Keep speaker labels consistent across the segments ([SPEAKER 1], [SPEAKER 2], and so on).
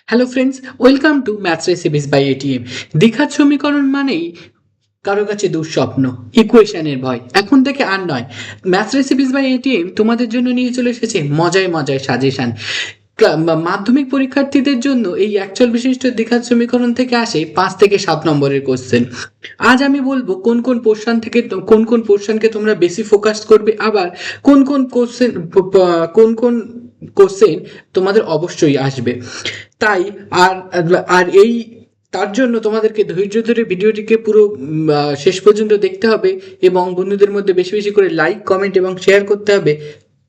[SPEAKER 1] Hello friends, welcome to maths recipes by ATM. দ্বিঘাত সমীকরণ মানেই কারো কাছে দুঃস্বপ্ন, ইকুয়েশনের ভয়। এখন থেকে আর নয়। ম্যাথস রেসিপিস বাই এটিএম তোমাদের জন্য নিয়ে চলে এসেছে মজায় মজায় সাজেশন। মাধ্যমিক পরীক্ষার্থীদের জন্য এই অ্যাকচুয়াল বিশিষ্ট দ্বিঘাত সমীকরণ থেকে আসে 5 থেকে 7 নম্বরের কোশ্চেন। আজ আমি বলবো কোন কোন পোর্শন থেকে কোন কোন পোর্শনকে তোমরা বেশি ফোকাস করবে, আবার কোন কোন কোশ্চেন কোন কোন কোশ্চেন তোমাদের অবশ্যই আসবে। তাই আর আর এই তার জন্য তোমাদেরকে ধৈর্য ধরে ভিডিওটিকে পুরো শেষ পর্যন্ত দেখতে হবে এবং বন্ধুদের মধ্যে বেশি বেশি করে লাইক, কমেন্ট এবং শেয়ার করতে হবে।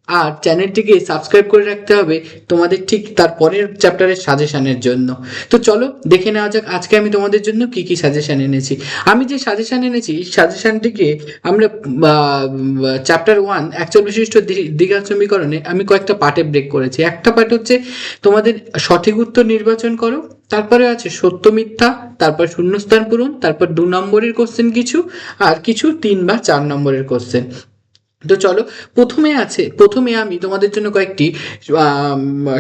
[SPEAKER 1] আর চ্যানেলটিকে সাবস্ক্রাইব করে রাখতে হবে তোমাদের ঠিক তারপরের চ্যাপ্টারের সাজেশনের জন্য। তো চলো দেখে নেওয়া যাক আজকে আমি তোমাদের জন্য কি কি সাজেশন এনেছি। আমি যে সাজেশন এনেছি সাজেশনটিকে আমরা চ্যাপ্টার 1 অ্যাকচুয়াল বিশিষ্ট দ্বিঘাত সমীকরণে আমি কয়েকটা পার্টে ব্রেক করেছি। একটা পার্ট হচ্ছে তোমাদের সঠিক উত্তর নির্বাচন করো, তারপরে আছে সত্য মিথ্যা, তারপর শূন্যস্থান পূরণ, তারপর 2 নম্বরের কোশ্চেন কিছু, আর কিছু 3 বা 4 নম্বরের কোশ্চেন। তো চলো, প্রথমে আমি তোমাদের জন্য কয়েকটি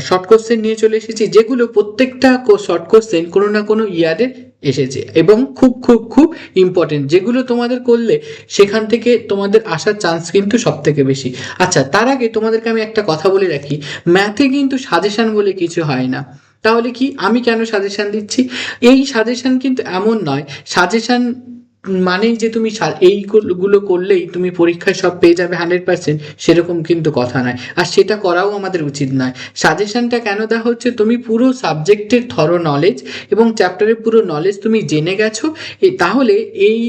[SPEAKER 1] শর্ট কোশ্চেন নিয়ে চলে এসেছি, যেগুলো প্রত্যেকটা শর্ট কোশ্চেন কোনো না কোনো ইয়ারে এসেছে এবং খুব খুব খুব ইম্পর্টেন্ট, যেগুলো তোমাদের করলে সেখান থেকে তোমাদের আসার চান্স কিন্তু সব থেকে বেশি। আচ্ছা, তার আগে তোমাদেরকে আমি একটা কথা বলে রাখি, ম্যাথে কিন্তু সাজেশন বলে কিছু হয় না। তাহলে কি, আমি কেন সাজেশন দিচ্ছি? এই সাজেশন কিন্তু এমন নয় সাজেশন মানেই যে তুমি এইগুলো করলেই তুমি পরীক্ষায় সব পেয়ে যাবে 100%, সেরকম কিন্তু কথা নয়, আর সেটা করাও আমাদের উচিত নয়। সাজেশনটা কেন দেওয়া হচ্ছে, তুমি পুরো সাবজেক্টের থরো নলেজ এবং চ্যাপ্টারের পুরো নলেজ তুমি জেনে গেছো, তাহলে এই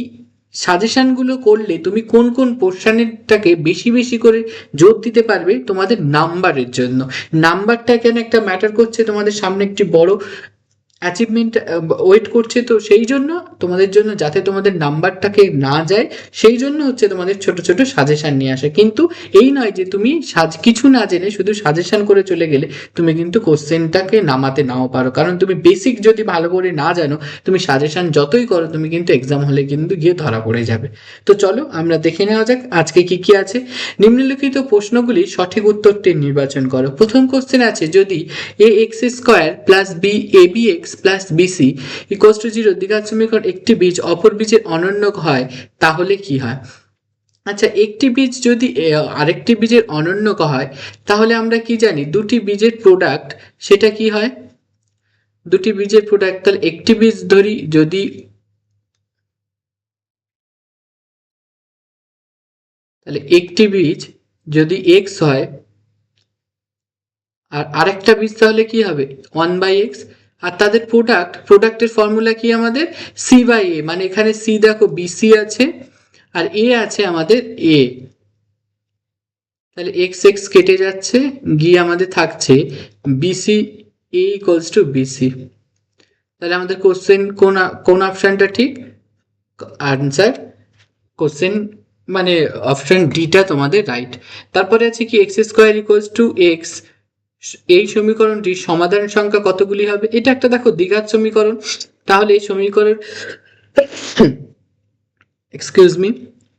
[SPEAKER 1] সাজেশনগুলো করলে তুমি কোন কোন পোর্শনটাকে বেশি বেশি করে জোর দিতে পারবে তোমাদের নাম্বারের জন্য। নাম্বারটা কেন একটা ম্যাটার করছে, তোমাদের সামনে একটি বড় অ্যাচিভমেন্ট ওয়েট করছে, তো সেই জন্য তোমাদের জন্য যাতে তোমাদের নাম্বারটাকে না যায় সেই জন্য হচ্ছে তোমাদের ছোট ছোট সাজেশন নিয়ে আসে। কিন্তু এই নয় যে তুমি কিছু না জেনে শুধু সাজেশন করে চলে গেলে তুমি কিন্তু কোশ্চেনটাকে নামাতে নাও পারো, কারণ তুমি বেসিক যদি ভালো করে না জানো, তুমি সাজেশন যতই করো তুমি কিন্তু এক্সাম হলে কিন্তু গিয়ে ধরা পড়ে যাবে। তো চলো আমরা দেখে নেওয়া যাক আজকে কি কি আছে। নিম্নলিখিত প্রশ্নগুলি সঠিক উত্তরটি নির্বাচন করো। প্রথম কোশ্চেন আছে, যদি ax² plus B abx plus BC equals to 0 দ্বিঘাত সমীকরণ একটি বীজ অপর বীজের অনন্যক হয় তাহলে কি হয়? আচ্ছা, একটি বীজ যদি আরেকটি বীজের অনন্যক হয় তাহলে আমরা কি জানি, দুটি বীজের প্রোডাক্ট সেটা কি হয়? দুটি বীজের প্রোডাক্ট, তাহলে একটি বীজ ধরি, যদি তাহলে একটি বীজ যদি এক্স হয় আর আরেকটা বীজ তাহলে কি হবে 1/x, আর তাদের প্রোডাক্টের ফর্মুলা কি আমাদের c/a, মানে এখানে c দেখো বিসি আছে আর এ আছে আমাদের এ, তাহলে এক্স এক্স কেটে যাচ্ছে, গিয়ে আমাদের থাকছে BC, A equals to BC. তাহলে আমাদের কোশ্চেন কোন কোন অপশনটা ঠিক? আনসার কোশ্চেন মানে অপশন ডিটা তোমাদের রাইট। তারপরে আছে কি x² ইকুয়ালস টু এক্স, এই সমীকরণটির সমাধান সংখ্যা কতগুলি হবে? এটা একটা দেখো দ্বিঘাত সমীকরণ, তাহলে এই সমীকরণ এক্সকিউজ মি,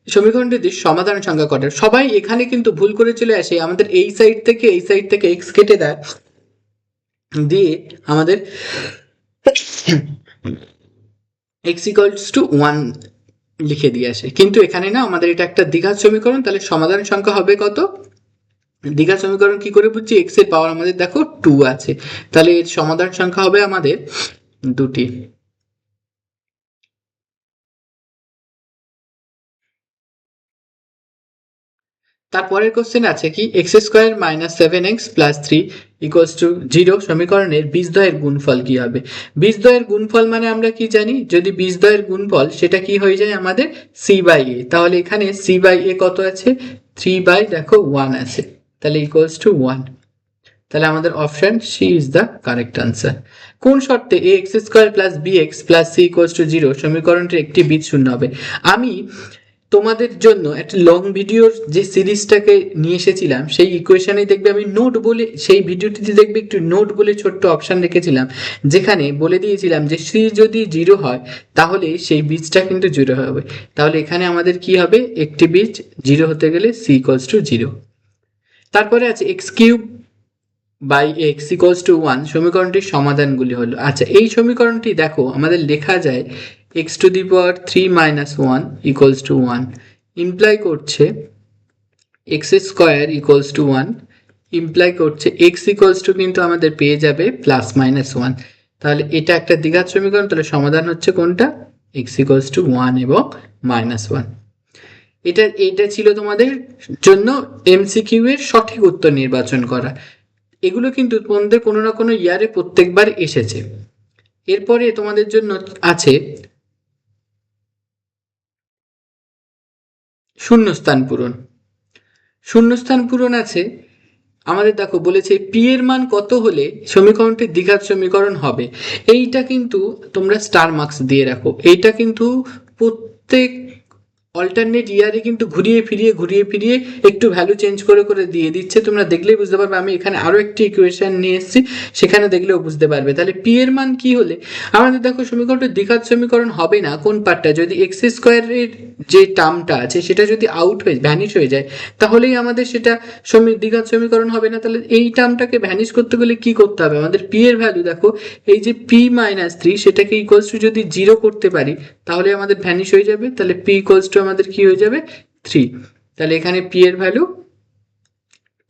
[SPEAKER 1] সমীকরণটির সমাধান সংখ্যা কত? সবাই এখানে কিন্তু ভুল করে চলে আসে, আমাদের এই সাইড থেকে এক্স কেটে দেয়, দিয়ে আমাদের এক্স ইকুয়ালস টু 1 লিখে দিয়ে আসে, কিন্তু এখানে না, আমাদের এটা একটা দ্বিঘাত সমীকরণ, তাহলে সমাধান সংখ্যা হবে কত? দ্বিঘাত সমীকরণ কি করে বুঝছি, এক্স এর পাওয়ার আমাদের দেখো 2 আছে, তাহলে এর সমাধান সংখ্যা হবে আমাদের 2টি। তারপরের কোশ্চেন আছে কি, x² - 7x + 3 = 0 সমীকরণের বীজদ্বয়ের গুণফল কি হবে? বীজদ্বয়ের গুণফল মানে আমরা কি জানি, যদি বীজদ্বয়ের গুণফল সেটা কি হয়ে যায় আমাদের c/a, তাহলে এখানে c/a কত আছে? 3 দেখো 1 আছে, তাহলে = 1। তাহলে আমাদের option C is the correct answer. কোন শর্তে ax² + bx + c = 0 সমীকরণটির একটি বীজ শূন্য হবে? আমি তোমাদের জন্য একটা লং ভিডিওর যে সিরিজটাকে নিয়ে এসেছিলাম, সেই ইকুয়েশনে দেখবে আমি নোট বলে, সেই ভিডিওটিতে দেখবে একটু নোট বলে ছোট্ট অপশন রেখেছিলাম, যেখানে বলে দিয়েছিলাম যে সি যদি 0 হয় তাহলে সেই বীজটা কিন্তু 0 হবে। তাহলে এখানে আমাদের কি হবে, একটি বীজ 0 হতে গেলে c = 0। তারপরে আছে x³ by x equals to 1 সমীকরণটির সমাধানগুলি হলো। আচ্ছা, এই সমীকরণটি দেখো আমাদের লেখা যায় x to the power 3 minus 1 equals to 1, imply করছে x square equals to 1, imply করছে এক্স ইকুয়ালস টু কিন্তু আমাদের পেয়ে যাবে প্লাস মাইনাস 1। তাহলে এটা একটা দ্বিঘাত সমীকরণ, তাহলে সমাধান হচ্ছে কোনটা? এক্স ইকুয়ালস টু 1 এবং মাইনাস 1। এটা ছিল তোমাদের জন্য এমসিকিউ এর সঠিক উত্তর নির্বাচন করা। এগুলো কিন্তু তোমাদের কোনো না কোনো ইয়ারে প্রত্যেকবার এসেছে। এরপরে তোমাদের জন্য আছে শূন্যস্থান পূরণ। শূন্যস্থান পূরণ আছে আমাদের, দেখো বলেছে পি এর মান কত হলে সমীকরণটি দ্বিঘাত সমীকরণ হবে। এইটা কিন্তু তোমরা স্টার মার্কস দিয়ে রাখো। এইটা কিন্তু প্রত্যেক অল্টারনেট ইয়ারে কিন্তু ঘুরিয়ে ফিরিয়ে একটু ভ্যালু চেঞ্জ করে দিয়ে দিচ্ছে। তোমরা দেখলেই বুঝতে পারবে। আমি এখানে আরও একটি ইকুয়েশন নিয়ে এসেছি, সেখানে দেখলেও বুঝতে পারবে। তাহলে পি এর মান কি হলে আমাদের দেখো সমীকরণটা দ্বিঘাত সমীকরণ হবে না। কোন পার্টটা? যদি এক্স স্কোয়ারের যে টার্মটা আছে সেটা যদি ভ্যানিশ হয়ে যায়, তাহলেই আমাদের সেটা দ্বিঘাত সমীকরণ হবে না। তাহলে এই টার্মটাকে ভ্যানিশ করতে গেলে কি করতে হবে? আমাদের পি এর ভ্যালু দেখো এই যে পি মাইনাস 3 সেটাকে ইকুয়ালস টু যদি 0 করতে পারি তাহলে আমাদের ভ্যানিশ হয়ে যাবে। তাহলে পি ইকুয়ালস টু আমাদের কি হয়ে যাবে? 3। তাহলে এখানে পি এর ভ্যালু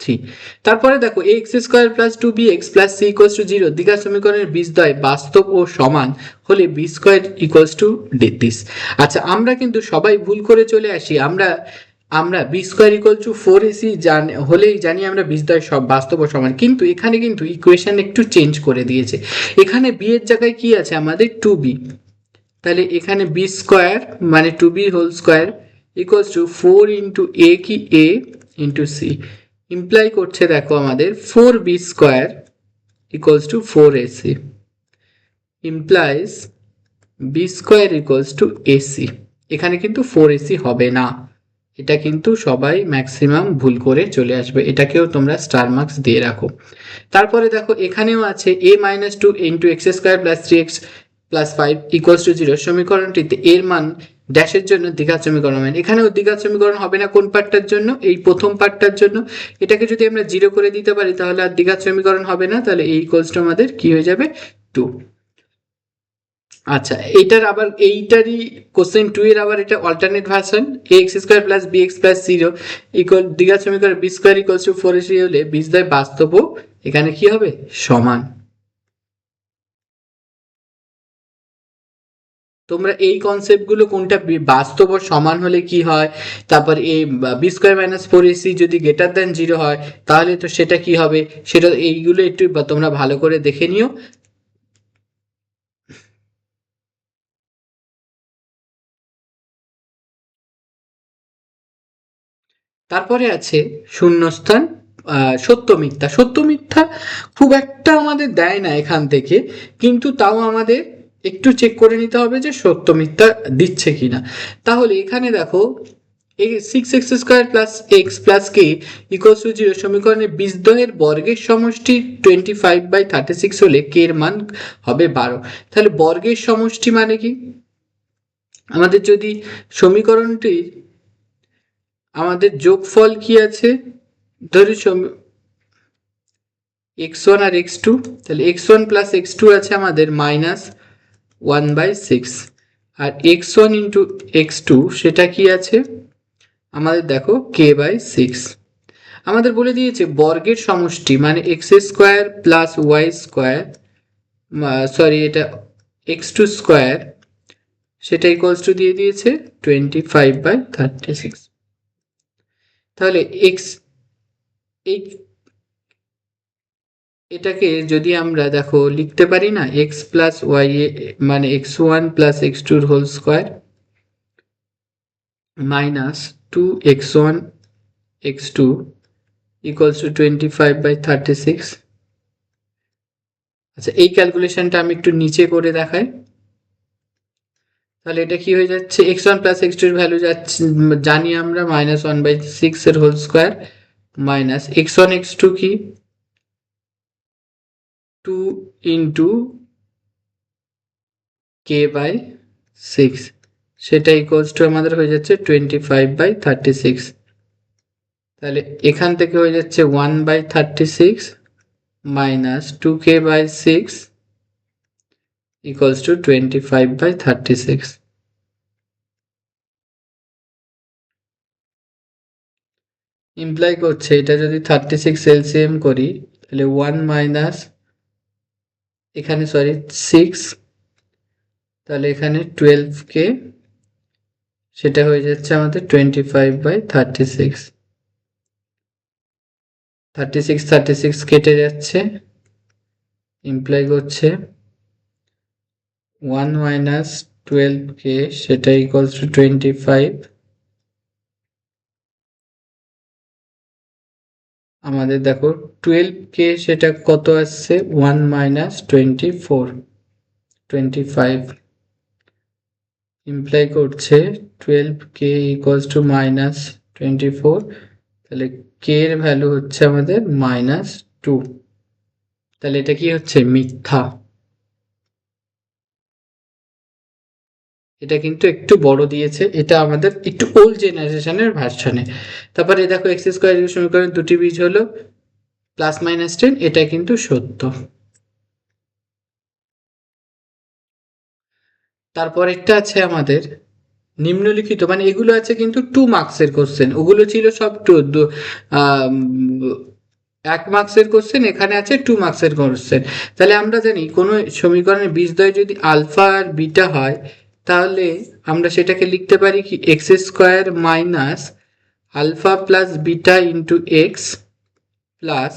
[SPEAKER 1] 3। তারপরে দেখো X square plus 2bx plus C equals to 0 দ্বিঘাত সমীকরণের বীজদ্বয় বাস্তব ও সমান হলে B square equals to this. আচ্ছা, আমরা কিন্তু সবাই ভুল করে চলে আসি। আমরা B square equal to 4ac হলেই জানি আমরা বীজদ্বয় সব বাস্তব ও সমান, কিন্তু এখানে কিন্তু ইকুয়েশন একটু চেঞ্জ করে দিয়েছে। এখানে বি এর জায়গায় কি আছে? আমাদের 2b। তাহলে এখানে বি স্কোয়ার মানে 2b whole square equals to 4 into A কি এ ইন্টু সি, ইমপ্লাই করছে দেখো আমাদের 4b square equals to 4ac, implies B square equals to AC. এখানে কিন্তু 4ac হবে না, এটা কিন্তু সবাই ম্যাক্সিমাম ভুল করে চলে আসবে। এটাকেও তোমরা স্টার মার্কস দিয়ে রাখো। তারপরে দেখো এখানেও আছে a minus 2 into x square plus 3x plus 5 equals to 0 সমীকরণটিতে এর মান ড্যাশের জন্য দ্বিঘাত সমীকরণ হয়। এখানেও দ্বিঘাত সমীকরণ হবে না। কোন পার্টটার জন্য? এই প্রথম পার্টটার জন্য। এটাকে যদি আমরা 0 করে দিতে পারি তাহলে আর দ্বিঘাত সমীকরণ হবে না। তাহলে এই ইকুয়ালস টু আমাদের কি হয়ে যাবে? 2। আচ্ছা, এইটারই কোশ্চেন 2 এর আবার এটা alternate version. X square plus B X plus 0 equal দ্বিঘাত সমীকরণ B square equals to 4ac হলে বীজদ্বয় বাস্তব এখানে কি হবে? সমান। তোমরা এই কনসেপ্টগুলো কোনটা বাস্তব ও সমান হলে কি হয়, তারপর বি স্কোয়ার মাইনাস 4ac যদি গ্রেটার দ্যান 0 হয় তাহলে তো সেটা কি হবে, সেটা এইগুলো একটু তোমরা ভালো করে দেখে নিও। তারপরে আছে শূন্যস্থান সত্য মিথ্যা। সত্য মিথ্যা খুব একটা আমাদের দেয় না এখান থেকে, কিন্তু তাও আমাদের একটু চেক করে নিতে হবে যে সত্য মিথ্যা দিচ্ছে কিনা। তাহলে এখানে দেখো এই 6x square plus x plus K equals to 0 সমীকরণের বীজদ্বয়ের বর্গের সমষ্টি 25/36 হলে কে এর মান হবে 12। তাহলে বর্গের সমষ্টি মানে কি? আমাদের যদি সমীকরণটি আমাদের যোগফল কি আছে, ধরি x1 আর x2, তাহলে x1 প্লাস x2 আছে আমাদের -1/6, আর x1 ইন্টু x2 সেটা কি আছে আমাদের দেখো k/6। আমাদের বলে দিয়েছে বর্গের সমষ্টি মানে X square plus Y square, sorry এটা x2 স্কোয়ার, সেটা ইকুয়ালস টু দিয়ে দিয়েছে 25/36। তাহলে এটাকে যদি আমরা দেখো লিখতে পারি না, এক্স প্লাস ওয়াই মানে x1 plus x2 whole square minus 2x1 x2 equals to 25/36। আচ্ছা, এই ক্যালকুলেশনটা আমি একটু নিচে করে দেখাই। তাহলে এটা কি হয়ে যাচ্ছে? x1 প্লাস x2 এর ভ্যালু যাচ্ছে জানি আমরা -1/6 এর whole square minus x1 x2 কি 2 ইন্টু k/6, সেটা ইকুয়ালস টু আমাদের হয়ে যাচ্ছে 25/36। তাহলে এখান থেকে হয়ে যাচ্ছে 1/36 minus 2k by 6 equals to 25 by 36. Imply করছে এটা যদি 36 এলসিএম করি তাহলে 1 মাইনাস এখানে 6, তাহলে এখানে 12k, সেটা হয়ে যাচ্ছে আমাদের 25 বাই 36। 36 কেটে যাচ্ছে, ইমপ্লাই করছে 1 মাইনাস 12k, সেটা ইকুয়ালস টু 25। আমাদের দেখো 12k সেটা কত আসছে, 1 মাইনাস 25 ইমপ্লাই করছে 12k ইকুয়ালস টু মাইনাস 24, তাহলে k এর ভ্যালু হচ্ছে আমাদের -2। তাহলে এটা কি হচ্ছে, মিথ্যা। এটা কিন্তু একটু বড় দিয়েছে, এটা আমাদের একটু ওল্ড জেনারেশনের ভার্সনে। তারপরে দেখো এক্স স্কোয়ার সমীকরণ দুটি বীজ হলো +-10, এটা কিন্তু সত্য। তারপরেরটা আছে আমাদের নিম্নলিখিত, মানে এগুলো আছে কিন্তু 2 মার্কসের কোশ্চেন, ওগুলো ছিল সব 1 মার্কসের কোশ্চেন, এখানে আছে 2 মার্কসের কোশ্চেন। তাহলে আমরা জানি কোনো সমীকরণের বীজদ্বয় যদি আলফা আর বিটা হয়, তাহলে আমরা সেটাকে লিখতে পারি কি, X square minus alpha plus beta into X plus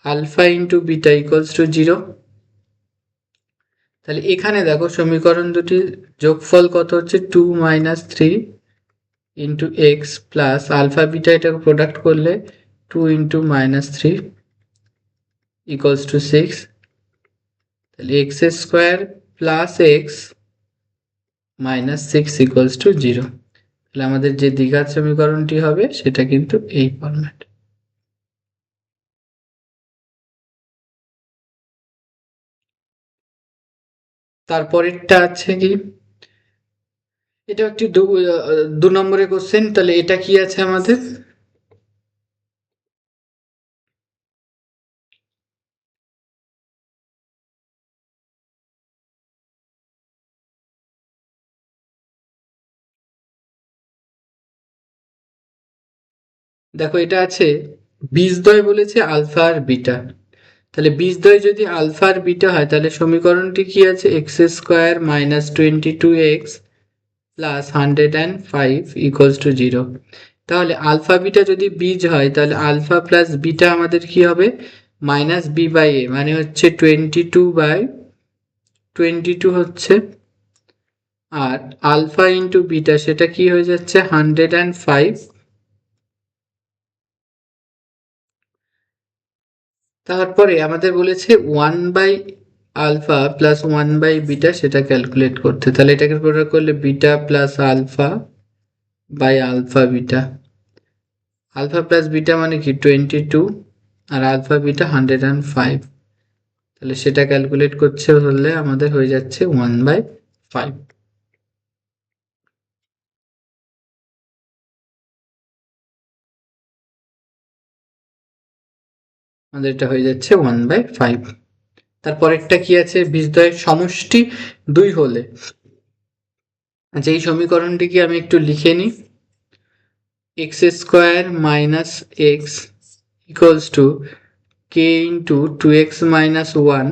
[SPEAKER 1] alpha into beta equals to 0। তাহলে এখানে দেখো সমীকরণ দুটির যোগফল কত হচ্ছে, 2 minus 3 into X plus alpha beta, এটাকে প্রোডাক্ট করলে 2 ইন্টু -3 ইকুয়ালস টু 6। তাহলে x square plus X minus 6 equals to 0। তাহলে আমাদের যে দ্বিঘাত সমীকরণটি হবে সেটা কিন্তু এই ফরম্যাট। তারপরেরটা আছে কি, এটা একটি 2 নম্বরের কোশ্চেন। তাহলে এটা কি আছে আমাদের, দেখো এটা আছে বীজদ্বয় বলেছে আলফা আর বিটা। তাহলে বীজদ্বয় যদি আলফা আর বিটা হয়, তাহলে সমীকরণটি কি আছে, x square minus 22x plus 105 equals to 0। তাহলে আলফা বিটা যদি বীজ হয়, তাহলে আলফা প্লাস বিটা আমাদের কি হবে, মাইনাস বি বাই এ, মানে হচ্ছে 22/22 হচ্ছে, আর আলফা ইন্টু বিটা সেটা কি হয়ে যাচ্ছে 105। তারপরে আমাদের বলেছে 1/আলফা প্লাস 1/বিটা সেটা ক্যালকুলেট করতে। তাহলে এটাকে প্রোডাক্ট করলে beta plus alpha by alpha beta, alpha plus beta মানে কি 22, আর আলফা বিটা 105। তাহলে সেটা ক্যালকুলেট করছে হলে আমাদের হয়ে যাচ্ছে 1/5, আমাদের এটা হয়ে যাচ্ছে 1/5। তারপরেরটা কি আছে, বীজদ্বয়ের সমষ্টি 2 হলে, যেই সমীকরণটিকে আমি একটু লিখে নিই, x square minus x equals two কে ইন্টু 2x মাইনাস 1,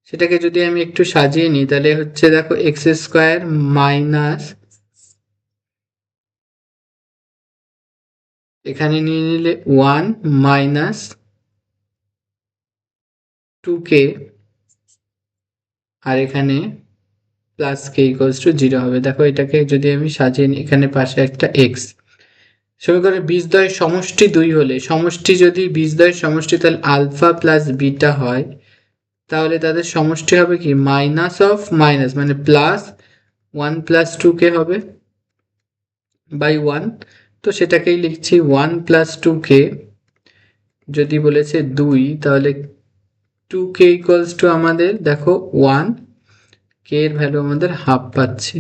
[SPEAKER 1] সেটাকে যদি আমি একটু সাজিয়ে নিই তাহলে হচ্ছে দেখো এক্স স্কোয়ার মাইনাস, এখানে নিয়ে নিলে 1 মাইনাস 2k, আর এখানে প্লাস কে ইকুয়ালস টু 0 হবে। দেখো এটাকে যদি আমি সাজিয়ে নিই, এখানে পাশে একটা এক্স, সমীকরণের বীজদ্বয়ের সমষ্টি 2 হলে, সমষ্টি যদি বীজদ্বয়ের সমষ্টি তাহলে আলফা প্লাস বিটা হয়, তাহলে তাদের সমষ্টি হবে কি মাইনাস অফ মাইনাস, মানে প্লাস 1 প্লাস 2k হবে বাই 1। তো সেটাকেই লিখছি 1 প্লাস 2k, যদি বলেছে 2 তাহলে 2k ইকুয়ালস টু আমাদের দেখো 1, k এর ভ্যালু আমাদের হাফ পাচ্ছি।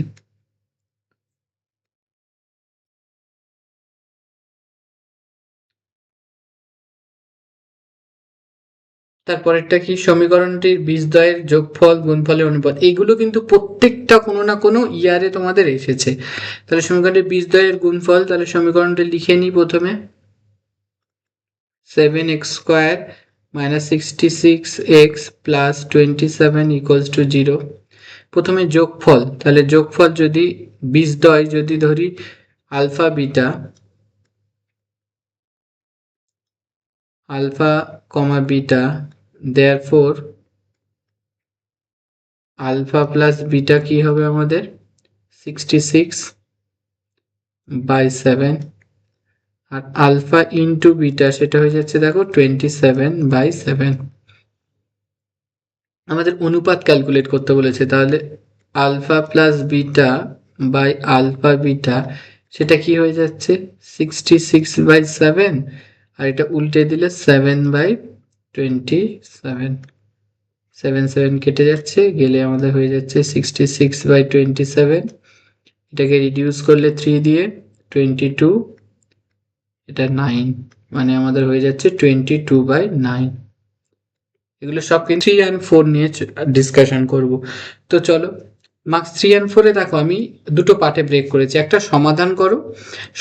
[SPEAKER 1] তারপরেরটা কি, সমীকরণটির বীজদ্বয়ের যোগফল গুণফলের অনুপাত। এইগুলো কিন্তু প্রত্যেকটা কোনো না কোনো ইয়ারে তোমাদের এসেছে। তাহলে সমীকরণটির বীজদ্বয়ের গুণফল, তাহলে সমীকরণটা লিখে নিই প্রথমে। 7x² minus 66x plus 27 equals to 0। প্রথমে যোগফল, তাহলে যোগফল যদি বীজদ্বয় যদি ধরি alpha beta, alpha comma beta, therefore alpha plus beta কি হবে আমাদের 66/7, আর আলফা ইন্টু বিটা সেটা হয়ে যাচ্ছে দেখো 27/7। আমাদের অনুপাত ক্যালকুলেট করতে বলেছে, তাহলে alpha plus beta by alpha beta সেটা কি হয়ে যাচ্ছে 66/7, আর এটা উল্টে দিলে 7/27। 7 কেটে যাচ্ছে, গেলে আমাদের হয়ে যাচ্ছে 66/27। এটাকে রিডিউস করলে 3 দিয়ে 22, এটা 9, মানে আমাদের হয়ে যাচ্ছে 22/9। এগুলো সব কিন্তু 3 and 4 নিয়ে ডিসকাশন করব। তো চলো, মার্কস 3 and 4 দেখো আমি দুটো পার্টে ব্রেক করেছি। একটা সমাধান করো,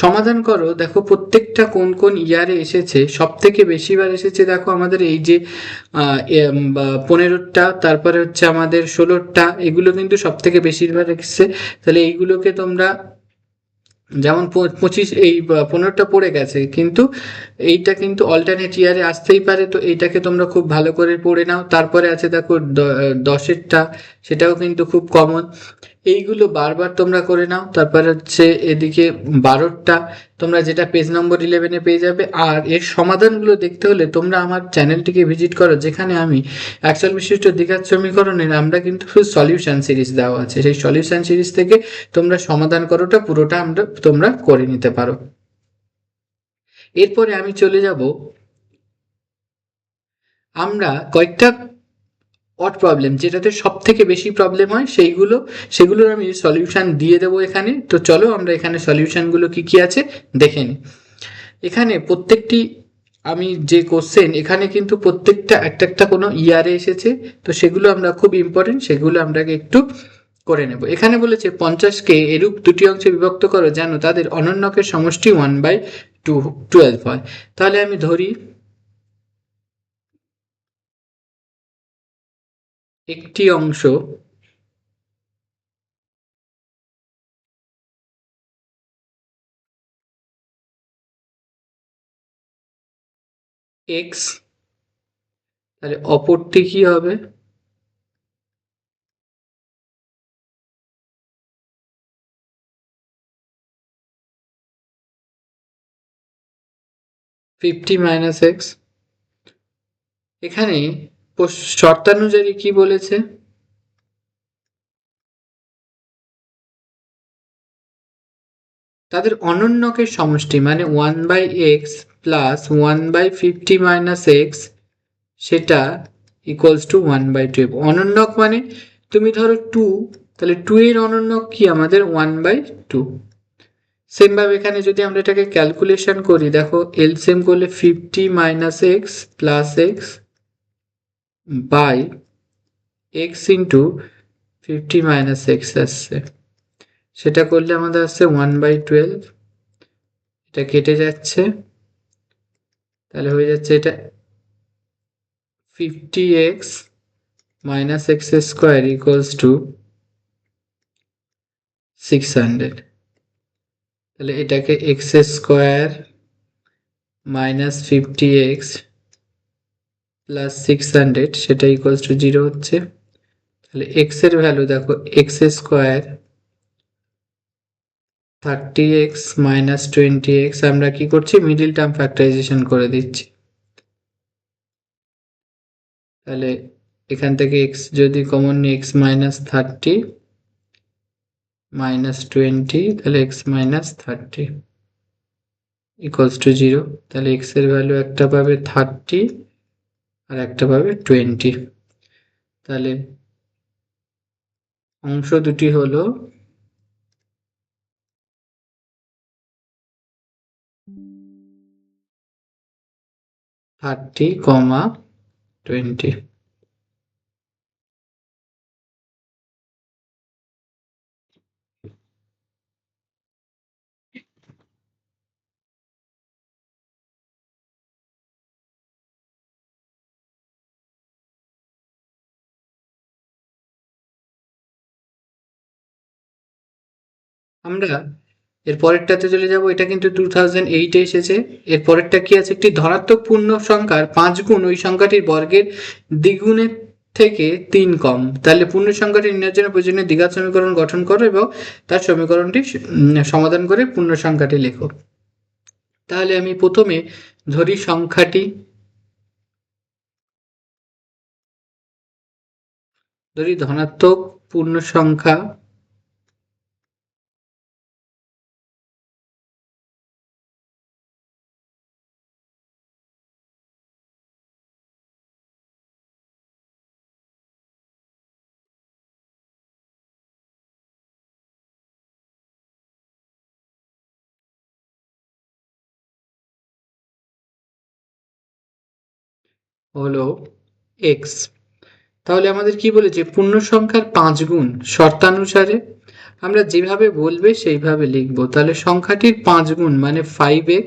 [SPEAKER 1] সমাধান করো দেখো প্রত্যেকটা কোন কোন ইয়ারে এসেছে। সব থেকে বেশিবার এসেছে দেখো আমাদের এই যে 15টা, তারপরে হচ্ছে আমাদের 16টা, এগুলো কিন্তু সব থেকে বেশিরভাগ এসেছে। তাহলে এইগুলোকে তোমরা যেমন 25 এই 15টা পড়ে গেছে, কিন্তু এইটা কিন্তু অল্টারনেট ইয়ারে আসতেই পারে, তো এইটাকে তোমরা খুব ভালো করে পড়ে নাও। তারপরে আছে দেখো 10এরটা, সেটাও কিন্তু খুব কমন, এইগুলো বারবার তোমরা করে নাও। তারপর হচ্ছে এদিকে 12টা, তোমরা যেটা পেজ নম্বর 11-এ পেয়ে যাবে। আর এর সমাধানগুলো দেখতে হলে তোমরা আমার চ্যানেলটিকে ভিজিট করো, যেখানে আমি অ্যাক্সল বিশিষ্ট দ্বিঘাত সমীকরণের আমরা কিন্তু সলিউশন সিরিজ দেওয়া আছে, সেই সলিউশন সিরিজ থেকে তোমরা সমাধান করোটা পুরোটা তোমরা করে নিতে পারো। এরপরে আমি চলে যাব, আমরা কয়েকটা অড প্রবলেম যেটাতে সব থেকে বেশি প্রবলেম হয় সেগুলোর আমি সলিউশন দিয়ে দেবো এখানে। তো চলো আমরা এখানে সলিউশনগুলো কি কি আছে দেখে নিই। এখানে প্রত্যেকটি আমি যে কোশ্চেন, এখানে কিন্তু প্রত্যেকটা একটা একটা কোনো ইয়ারে এসেছে, তো সেগুলো আমরা খুব ইম্পর্টেন্ট, সেগুলো আমরা একটু করে নেব। এখানে বলেছে 50কে এরূপ দুটি অংশে বিভক্ত করো যেন তাদের অনন্যকের সমষ্টি 1/12 হয়। তাহলে আমি ধরি একটি অংশ x, তাহলে অপরটি কি হবে 50 - x। এখানে শর্তানুযায়ী কি বলেছে, তাদের অনন্যকের সমষ্টি মানে 1/x প্লাস 1/50 - x, সেটা ইকুয়ালস টু 1/12। অনন্যক মানে তুমি ধরো 2, তাহলে 2 এর অনন্যক কি আমাদের 1/2। সেম ভাবে এখানে যদি আমরা এটাকে ক্যালকুলেশন করি, দেখো এলসিএম করলে 50 - x plus X by X into 50 - x আসছে, সেটা করলে আমাদের আসছে 1/12। এটা কেটে যাচ্ছে, তাহলে হয়ে যাচ্ছে এটা 50x - x² ইকুয়ালস টু 600। তাহলে এটাকে x² মাইনাস 50x প্লাস 600 সেটা ইকুয়ালস টু 0 হচ্ছে। তাহলে x এর ভ্যালু দেখো x² 30x মাইনাস 20x, আমরা কি করছি মিডিল টার্ম ফ্যাক্টরাইজেশন করে দিচ্ছি। তাহলে এখান থেকে x যদি কমন নিই, x মাইনাস 30 মাইনাস 20, তাহলে x মাইনাস 30 ইকুয়ালস টু 0। তাহলে x এর ভ্যালু একটা পাবে 30 আর একটা পাবে 20। তাহলে অংশ দুটি হলো 30, 20। আমরা এর পরেরটাতে চলে যাব। এটা কিন্তু 2008 এসেছে। এর পরেরটা কি আছে, একটি ধনাত্মক পূর্ণ সংখ্যার 5 গুণ ওই সংখ্যাটির বর্গের দ্বিগুণের থেকে 3 কম। তাহলে পূর্ণ সংখ্যাটি নির্ণয়ের জন্য প্রয়োজনীয় দ্বিঘাত সমীকরণ গঠন করো এবং তার সমীকরণটি সমাধান করে পূর্ণ সংখ্যাটি লেখো। তাহলে আমি প্রথমে ধরি সংখ্যাটি, ধরি ধনাত্মক পূর্ণ সংখ্যা হলো এক্স। তাহলে আমাদের কি বলেছে, পূর্ণ সংখ্যার 5 গুণ শর্তানুসারে আমরা যেভাবে বলবে সেইভাবে লিখব। তাহলে সংখ্যাটির 5 গুণ মানে 5x,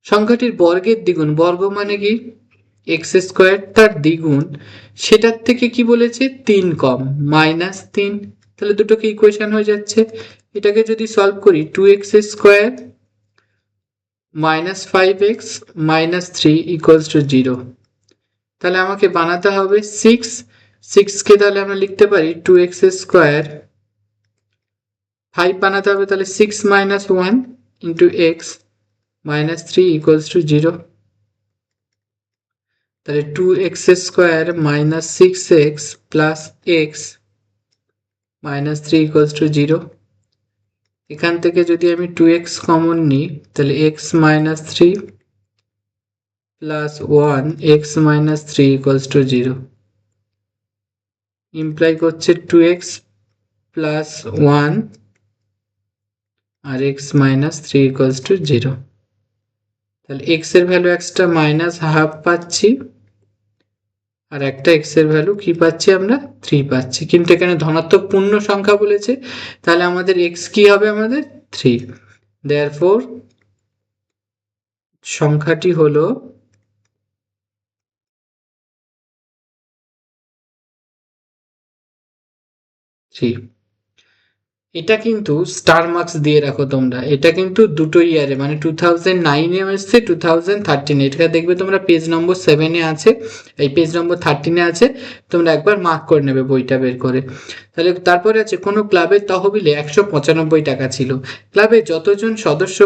[SPEAKER 1] সংখ্যাটির বর্গের দ্বিগুণ, বর্গ মানে কি এক্স স্কোয়ার, তার দ্বিগুণ সেটার থেকে কি বলেছে 3 কম -3। তাহলে দুটোকে ইকুয়েশন হয়ে যাচ্ছে। এটাকে যদি সলভ করি 2x square -5x -3 equals to 0। তাহলে আমাকে বানাতে হবে 6 কে তাহলে আমরা লিখতে পারি 2x স্কোয়ার, 5 বানাতে হবে তাহলে 6 - 1 ইন্টু x -3 ইকুয়ালস টু 0। তাহলে 2x square -6x plus x -3 equals to 0। এখান থেকে যদি আমি 2x কমন নিই তাহলে x -3 plus 1 x -3 equals to 0 imply করছে 2x প্লাস 1 আর x -3 ইকুয়ালস টু 0। তাহলে x এর ভ্যালু একটা -12 পাচ্ছি আর একটা x এর ভ্যালু কি পাচ্ছি আমরা 3 পাচ্ছি, কিন্তু এখানে ধনাত্মক পূর্ণ সংখ্যা বলেছে তাহলে আমাদের x কি হবে আমাদের 3। দেয়ারফর সংখ্যাটি হলো 3। এটা কিন্তু স্টার মার্কস দিয়ে রাখো তোমরা, এটা কিন্তু দুটো ইয়ারে মানে 2009 এসছে 2013, এটা দেখবে তোমরা পেজ নম্বর 7 আছে, এই পেজ নম্বর 13 আছে, তোমরা একবার মার্ক করে নেবে বইটা বের করে। তাহলে তারপরে আছে কোনো ক্লাবের তহবিলে 195 টাকা ছিল, ক্লাবে যতজন সদস্য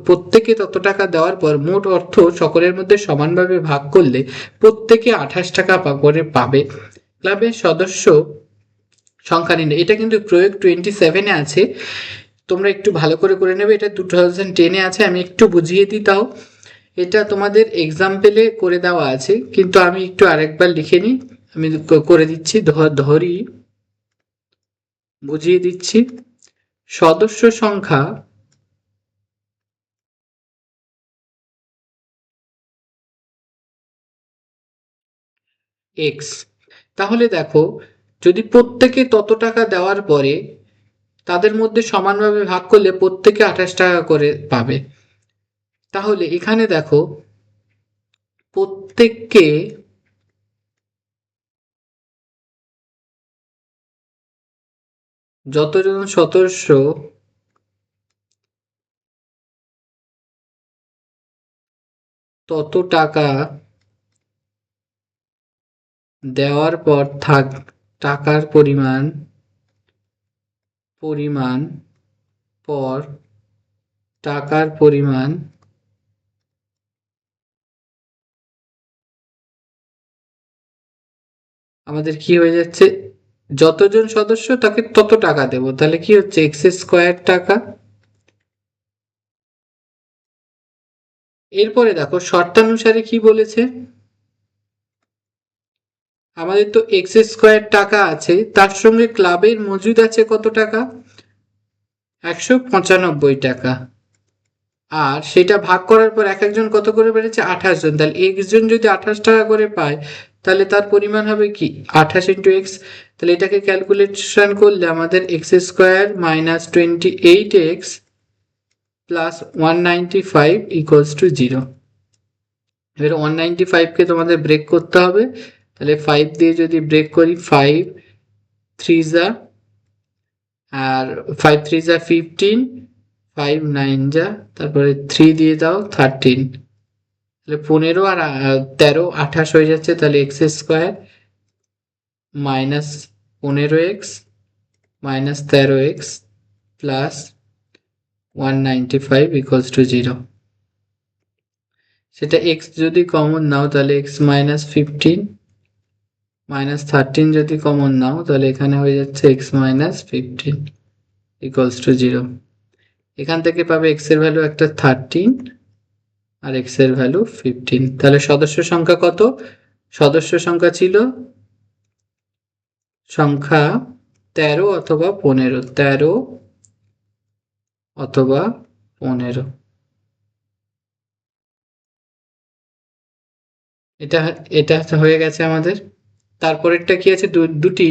[SPEAKER 1] প্রত্যেকে তত টাকা দেওয়ার পর মোট অর্থ সকলের মধ্যে সমানভাবে ভাগ করলে প্রত্যেকে 28 টাকা করে পাবে। ক্লাবের সদস্য সংখ্যা নির্ণয়, এটা কিন্তু প্রয়োগ 27 আছে, তোমরা একটু ভালো করে নেবে। এটা 2010 আছে, আমি একটু বুঝিয়ে দিই তাও। এটা তোমাদের এক্সাম্পলে করে দেওয়া আছে, কিন্তু আমি একটু আরেকবার লিখে নিই, আমি করে দিচ্ছি, ধরি বুঝিয়ে দিচ্ছি। সদস্য সংখ্যা এক্স। তাহলে দেখো যদি প্রত্যেকে তত টাকা দেওয়ার পরে তাদের মধ্যে সমানভাবে ভাগ করলে প্রত্যেকে 28 টাকা করে পাবে। তাহলে এখানে দেখো প্রত্যেককে যতজন সদস্য তত টাকা দেওয়ার পর টাকার পরিমাণ পর টাকার পরিমাণ আমাদের কি হয়ে যাচ্ছে, যতজন সদস্য তাকে তত টাকা দেব, তাহলে কি হচ্ছে এক্স স্কোয়ার টাকা। এরপরে দেখো শর্তানুসারে কি বলেছে, আমাদের তো এক্স স্কোয়ার টাকা আছে, তার সঙ্গে ক্লাবের মজুদ আছে কত টাকা 195 টাকা। আর সেটা ভাগ করার পর এক একজন কত করে বেড়েছে? 28 জন। তাহলে x জন যদি 28 টাকা করে পায় তাহলে তার পরিমাণ হবে কি? 28 ইন্টু এক্স। তাহলে এটাকে ক্যালকুলেশন করলে আমাদের x square minus 28x plus 195 equals to 0। এবার 195কে তোমাদের ব্রেক করতে হবে। তাহলে 5 দিয়ে যদি ব্রেক করি, 5 3 যা, আর 5 3 যা 15, 5 9 যা, তারপরে 3 দিয়ে দাও 13, তাহলে 15 আর 13 28 হয়ে যাচ্ছে। তাহলে x square minus 15x minus 13x plus 195 equals to 0। সেটা x যদি কমন নাও তাহলে x মাইনাস 15 মাইনাস 13 যদি কমন নাও তাহলে এখানে হয়ে যাচ্ছে x মাইনাস 15 ইকুয়ালস টু 0। এখান থেকে পাবে x এর ভ্যালু একটা 13 আর x এর ভ্যালু 15। তাহলে সদস্য সংখ্যা কত? সদস্য সংখ্যা ছিল সংখ্যা 13 অথবা 15, 13 অথবা 15। এটা এটা হয়ে গেছে আমাদের। তারপরেরটা কি আছে? দুটি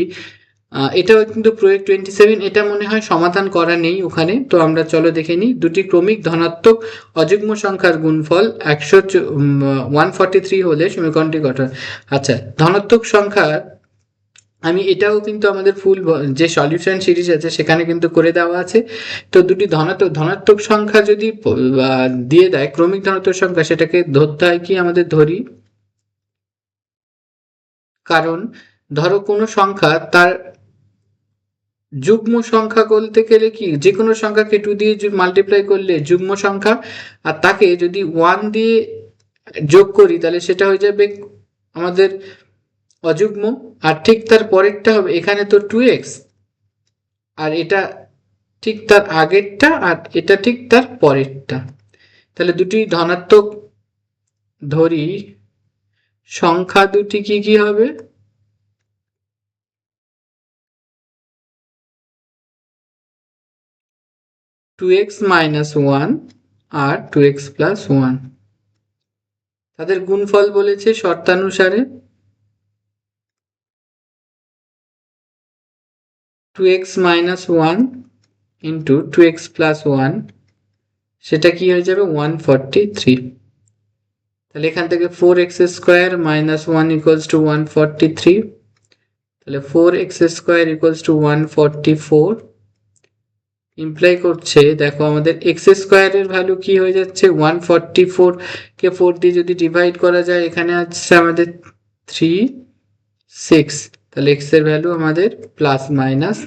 [SPEAKER 1] এটাও কিন্তু প্রয়োগ 27, এটা মনে হয় সমাধান করা নেই ওখানে, তো আমরা চলো দেখে নিই। দুটি ক্রমিক ধনাত্মক অযুগ্ম সংখ্যার গুণফল 143 হলে সমীকরণটি গঠন। আচ্ছা, ধনাত্মক সংখ্যা আমি এটাও কিন্তু আমাদের ফুল যে সলিউশন সিরিজ আছে সেখানে কিন্তু করে দেওয়া আছে। তো দুটি ধনাত্মক সংখ্যা যদি দিয়ে দেয় ক্রমিক ধনাত্মক সংখ্যা, সেটাকে ধরতে হয় কি? আমাদের ধরি, কারণ ধরো কোনো সংখ্যা তার যুগ্ম সংখ্যা বলতে গেলে কি, যে কোনো সংখ্যাকে 2 দিয়ে মাল্টিপ্লাই করলে যুগ্ম সংখ্যা, আর তাকে যদি 1 দিয়ে যোগ করি তাহলে সেটা হয়ে যাবে আমাদের অযুগ্ম। আর ঠিক তার পরেরটা হবে, এখানে তো 2x, আর এটা ঠিক তার আগেরটা, আর এটা ঠিক তার পরেরটা। তাহলে দুটি ধনাত্মক ধরি সংখ্যা দুটি কি কি হবে? 2x মাইনাস 1 আর 2x প্লাস 1। তাদের গুণফল বলেছে শর্তানুসারে 2x minus 1 into 2x plus 1, সেটা কি হয়ে যাবে? 143। তাহলে এখান থেকে 4x square minus 1 equals two 143, তাহলে 4x square equals two 144 imply করছে, দেখো আমাদের এক্স স্কোয়ারের ভ্যালু কি হয়ে যাচ্ছে? 144 কে 4 দিয়ে যদি ডিভাইড করা যায়, এখানে আসছে আমাদের 3 6, তাহলে এক্স এর ভ্যালু আমাদের প্লাস মাইনাস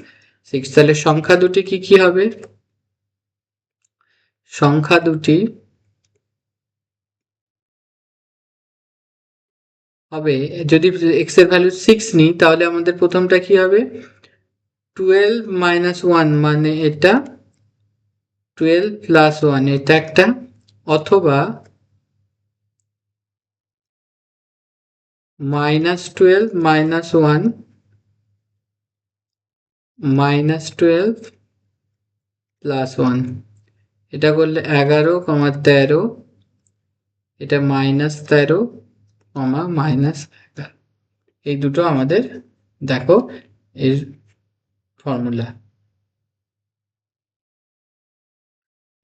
[SPEAKER 1] 6। তাহলে সংখ্যা দুটি কি কি হবে? সংখ্যা দুটি হবে, যদি এক্স এর ভ্যালু 6 নিই তাহলে আমাদের প্রথমটা কি হবে? 12 মাইনাস 1 মানে এটা, 12 প্লাস 1 এটা একটা, অথবা মাইনাস 12 মাইনাস 1 মাইনাস 12 প্লাস 1, এটা করলে 11, 13, এটা মাইনাস 13, মাইনাস 11। এই দুটো আমাদের দেখো এর ফর্মুলা।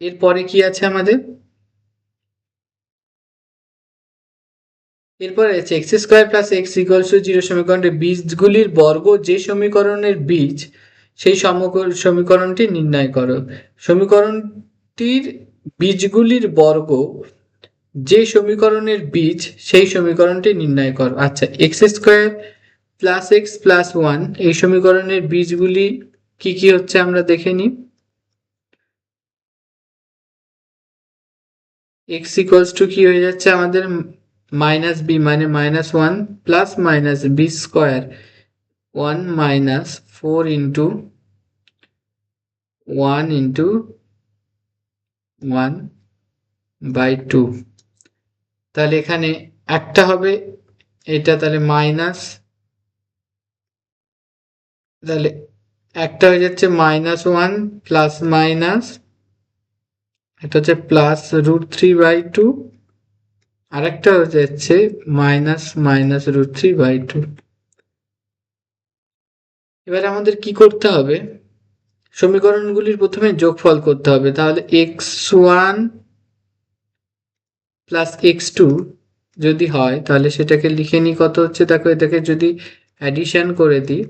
[SPEAKER 1] এরপরে কি আছে আমাদের? এরপরে আছে x square plus x equals to 0 সমীকরণের বীজগুলির বর্গ যে সমীকরণের বীজ সেই সমীকরণটি নির্ণয় করো। সমীকরণটির বীজগুলির বর্গ যে সমীকরণের বীজ সেই সমীকরণটি নির্ণয় করো। আচ্ছা, x square plus x plus 1 এই সমীকরণের বীজগুলি কি কি হচ্ছে আমরা দেখে নিই। এক্স ইকুয়ালস টু কি হয়ে যাচ্ছে আমাদের? মাইনাস বি মানে minus 1 plus minus B square 1 minus 4 into 1 into 1 by 2। তাহলে এখানে একটা হবে এটা, তাহলে মাইনাস, তাহলে একটা হয়ে যাচ্ছে মাইনাস 1 প্লাস মাইনাস এটা হচ্ছে প্লাস √3/2, আর একটা হচ্ছে মাইনাস √3/2। এবার আমাদের কি করতে হবে, সমীকরণগুলির প্রথমে যোগফল করতে হবে। তাহলে x1 প্লাস x2 যদি হয় তাহলে সেটাকে লিখে নিই কত হচ্ছে, দেখো এটাকে যদি অ্যাডিশন করে দিই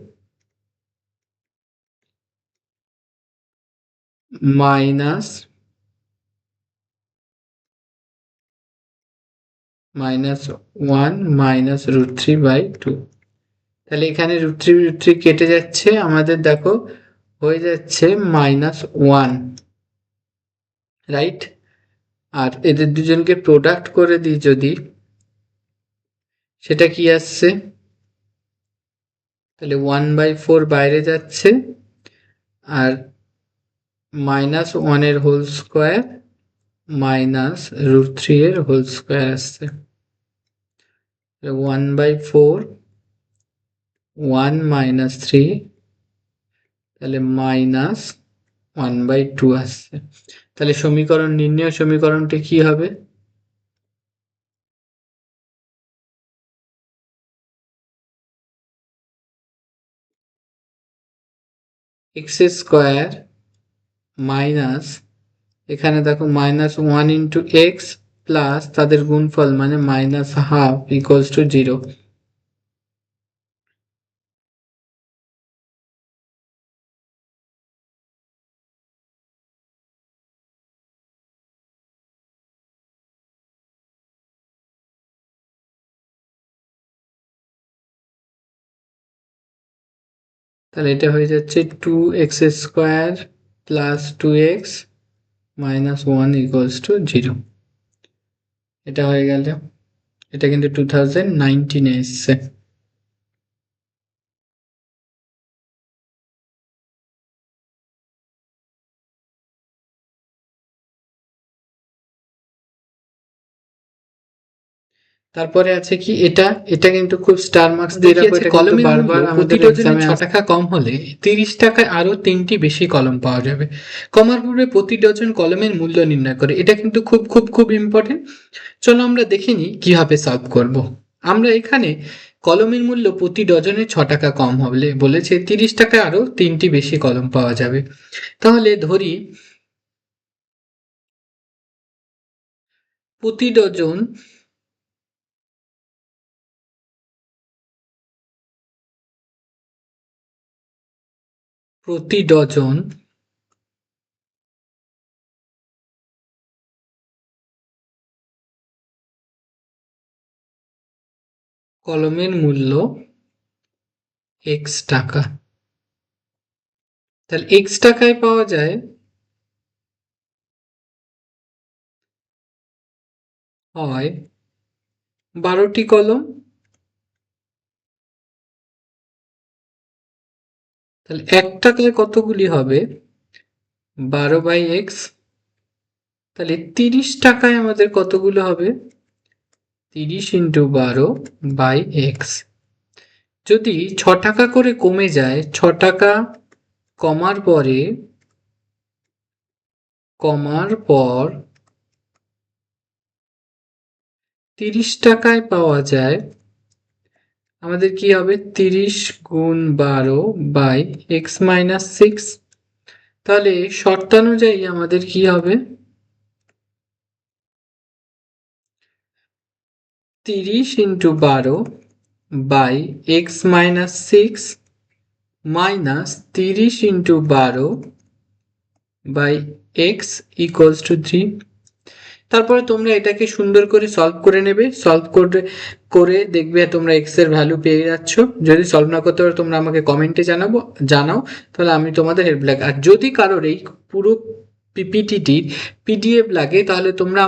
[SPEAKER 1] মাইনাস -1 -√3/2। তাহলে এখানে √3 কেটে যাচ্ছে, আমাদের দেখো হয়ে যাচ্ছে -1, রাইট। আর এদের দুজনকে প্রোডাক্ট করে দিই যদি, সেটা কি আসছে, তাহলে 1/4 বাইরে যাচ্ছে, আর -1 এর হোল স্কোয়ার -√3 এর হোল স্কোয়ার আসছে। 1/4 1 - 3, তাহলে -1/2 আসছে। তাহলে নির্ণয় সমীকরণটি কি হবে, x² মাইনাস, এখানে দেখো -1 × x প্লাস তাদের গুণফল মানে -12 = 0। তাহলে এটা হয়ে যাচ্ছে 2x² প্লাস 2x মাইনাস 1 = 0। এটা হয়ে গেল, এটা কিন্তু 2019 এসছে। তারপরে আছে কি, এটা কিন্তু খুব স্টার মার্কস দিয়ে রাখো, এটা কিন্তু বারবার আমাদের এক্সামে 6 টাকা কম হলে 30 টাকায় আরো 3টি বেশি কলম পাওয়া যাবে। কমার পূর্বে প্রতি ডজন কলমের মূল্য নির্ণয় করে, এটা কিন্তু খুব খুব খুব ইম্পর্টেন্ট। চলো আমরা দেখে নিই কিভাবে সলভ করব। আমরা এখানে কলমের মূল্য প্রতি ডজনে 6 টাকা কম হলে বলেছে 30 টাকায় আরো 3টি বেশি কলম পাওয়া যাবে। তাহলে ধরি প্রতি ডজন কলমের মূল্য x টাকা। তাহলে x টাকায় পাওয়া যায় হয় 12টি কলম, তাহলে 1 টাকায় কতগুলি হবে 12/x, তাহলে 30 টাকায় আমাদের কতগুলো হবে 30 × 12/x। যদি 6 টাকা করে কমে যায়, 6 টাকা কমার পর 30 টাকায় পাওয়া যায়, আমাদের কি হবে 30 × 12/x - 6। তাহলে শর্তানুযায়ী আমাদের কি হবে 30 × 12/x - 6 মাইনাস 30 × 12/x = 3। তারপরে তোমরা এটাকে সুন্দর করে সলভ করে নেবে, সলভ করে দেখবে তোমরা x এর ভ্যালু পেয়ে যাচ্ছ। যদি সলভ না করতে পারো তোমরা আমাকে কমেন্টে জানাও, তাহলে আমি তোমাদের হেল্প লাগে। আর যদি কারোর এই পুরো পিপিটিটির পিডিএফ লাগে তাহলে তোমরা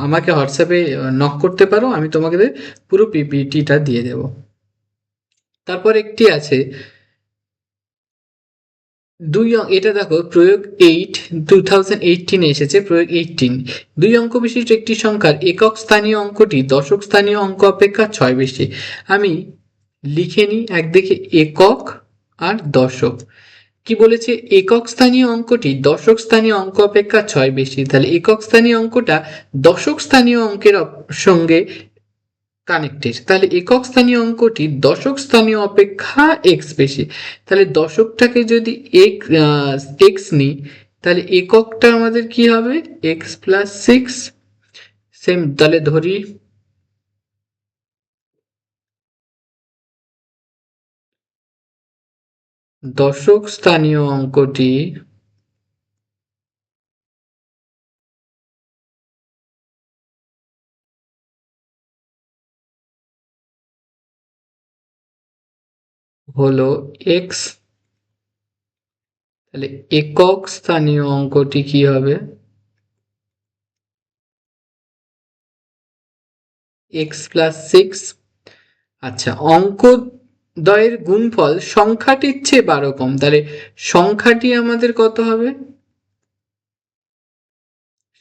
[SPEAKER 1] আমাকে হোয়াটসঅ্যাপে নক করতে পারো, আমি তোমাকে পুরো পিপিটিটা দিয়ে দেব। তারপর একটি আছে এটা দেখো প্রয়োগ 8 2018 এসেছে, প্রয়োগ 18। 2 অঙ্ক বিশিষ্ট একটি সংখ্যার একক স্থানীয় অঙ্কটি দশক স্থানীয় অঙ্ক অপেক্ষা 6 বেশি। আমি লিখে নিই একদিকে একক আর দশক। কি বলেছে, একক স্থানীয় অঙ্কটি দশক স্থানীয় অঙ্ক অপেক্ষা 6 বেশি। তাহলে একক স্থানীয় অঙ্কটা দশক স্থানীয় অঙ্কের সঙ্গে কানেক্টেড। তাহলে একক স্থানীয় অঙ্কটি দশক স্থানীয় অপেক্ষা এক্স বেশি। তাহলে দশকটাকে যদি এক্স নিই, তাহলে এককটা আমাদের কি হবে, এক্স প্লাস সিক্স। সেম, তাহলে ধরি দশক স্থানীয় অঙ্কটি হলো এক্স। তাহলে একক স্থানীয় অঙ্কটি কি হবে, এক্স প্লাস সিক্স। আচ্ছা, অঙ্ক দ্বয়ের গুণফল সংখ্যাটির চেয়ে 12 কম। তাহলে সংখ্যাটি আমাদের কত হবে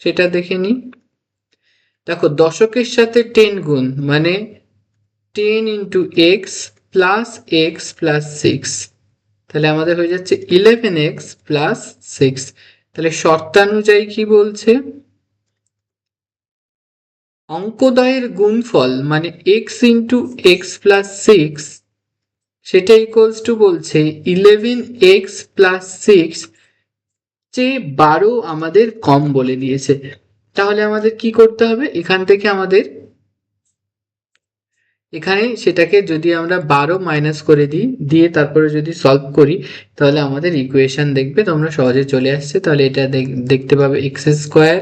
[SPEAKER 1] সেটা দেখে নিই। দেখো, দশকের সাথে 10 গুণ মানে 10 into X plus x plus six. তাহলে আমাদের হয়ে যাচ্ছে 11x প্লাস সিক্স। তাহলে শর্তানুযায়ী কি বলছে, অঙ্কদ্বয়ের গুণফল মানে x into X plus six, সেটা ইকুয়ালস টু বলছে 11x প্লাস সিক্স চেয়ে 12 আমাদের কম বলে দিয়েছে। তাহলে আমাদের কি করতে হবে, এখান থেকে আমাদের এখানে সেটাকে যদি আমরা 12 মাইনাস করে দিই, দিয়ে তারপরে যদি সলভ করি, তাহলে আমাদের ইকুয়েশন দেখবে তোমরা সহজে চলে আসছে। তাহলে এটা দেখতে পাবে x square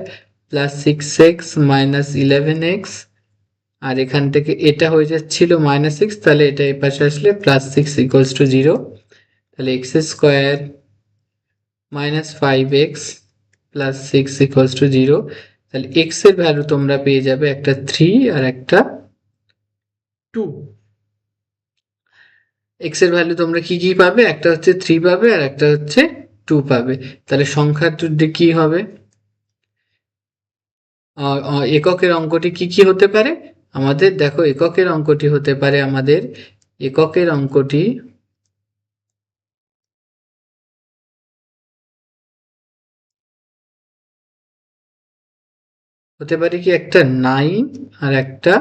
[SPEAKER 1] plus six x minus 11x, আর এখান থেকে এটা হয়ে যাচ্ছিল মাইনাস সিক্স, তাহলে এটা এই পাশে আসলে plus six equals to zero. তাহলে x square minus five x plus six equals to zero. তাহলে এক্স এর ভ্যালু তোমরা পেয়ে যাবে একটা 3 আর একটা 2। এক্স এর ভ্যালু তোমরা কি কি পাবে, একটা হচ্ছে 3 পাবে আর একটা হচ্ছে 2 পাবে। তাহলে সংখ্যাটি কি হবে, এককের অঙ্কটি কি কি হতে পারে আমাদের, দেখো এককের অঙ্কটি হতে পারে আমাদের, এককের অঙ্কটি হতে পারে কি, একটা 9 আর একটা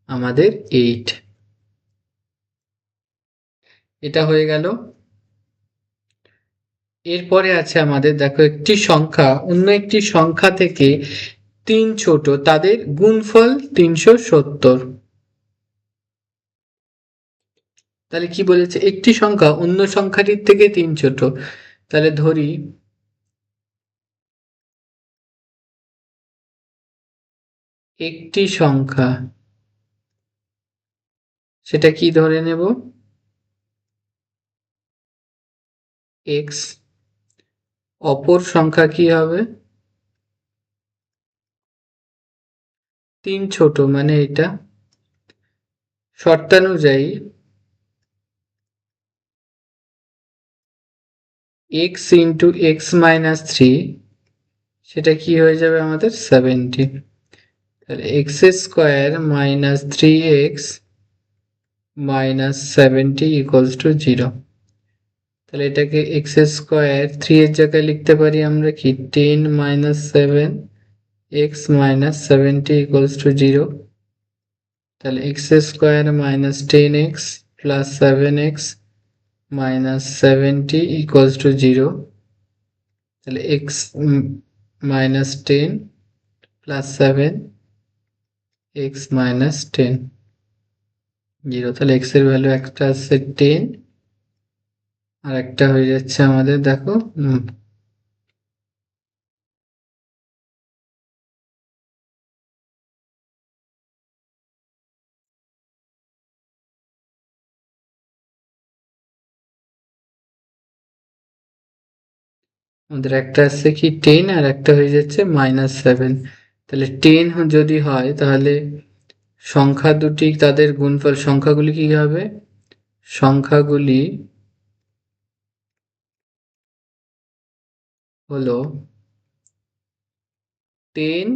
[SPEAKER 1] আমাদের 8। এটা হয়ে গেল। এরপরে আছে আমাদের, দেখো একটি সংখ্যা অন্য একটি সংখ্যা থেকে 3 ছোট, তাদের গুণফল 370। তাহলে কি বলেছে, একটি সংখ্যা অন্য সংখ্যাটির থেকে 3 ছোট। তাহলে ধরি একটি সংখ্যা, সেটা কি ধরে নেব, এক্স। অপর সংখ্যা কি হবে, 3 ছোট মানে এটা। শর্তানুযায়ী x into x minus three, সেটা কি হয়ে যাবে আমাদের 70। তাহলে x square minus three x minus 70 equals to zero. তাহলে এটাকে এক্স স্কোয়ার 3 এর জায়গায় লিখতে পারি আমরা কি 10 minus 7 x minus 70 equals to zero. তাহলে x square minus 10x plus 7x minus 70 equals to zero. তাহলে x minus 10 plus 7 x minus 10 zero. তাহলে এক্স এর ভ্যালু একটা আছে 10 আর একটা হয়ে যাচ্ছে আমাদের, দেখো আমাদের একটা আছে কি 10 আর একটা হয়ে যাচ্ছে মাইনাস 7। তাহলে 10 যদি হয় তাহলে সংখ্যা দুটি তাদের গুণফল, সংখ্যাগুলি কি হবে, সংখ্যাগুলি হলো 10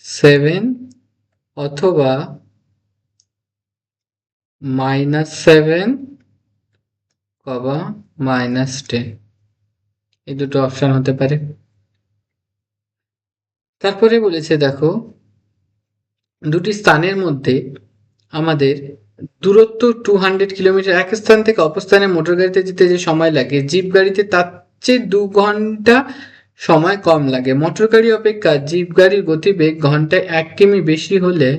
[SPEAKER 1] 7 অথবা মাইনাস 7 কমা -10, এই দুটো অপশন হতে পারে। তারপরে বলেছে দেখো, দুটি স্থানের মধ্যে আমাদের দূরত্ব 200 কিলোমিটার। এক স্থান থেকে অপর স্থানে মোটর গাড়িতে যেতে যে সময় লাগে, জিপ গাড়িতে তার চেয়ে 2 ঘন্টা সময় কম লাগে। মোটর গাড়ি অপেক্ষা জিপ গাড়ির গতিবেগ ঘন্টায় 1 কিমি বেশি হলে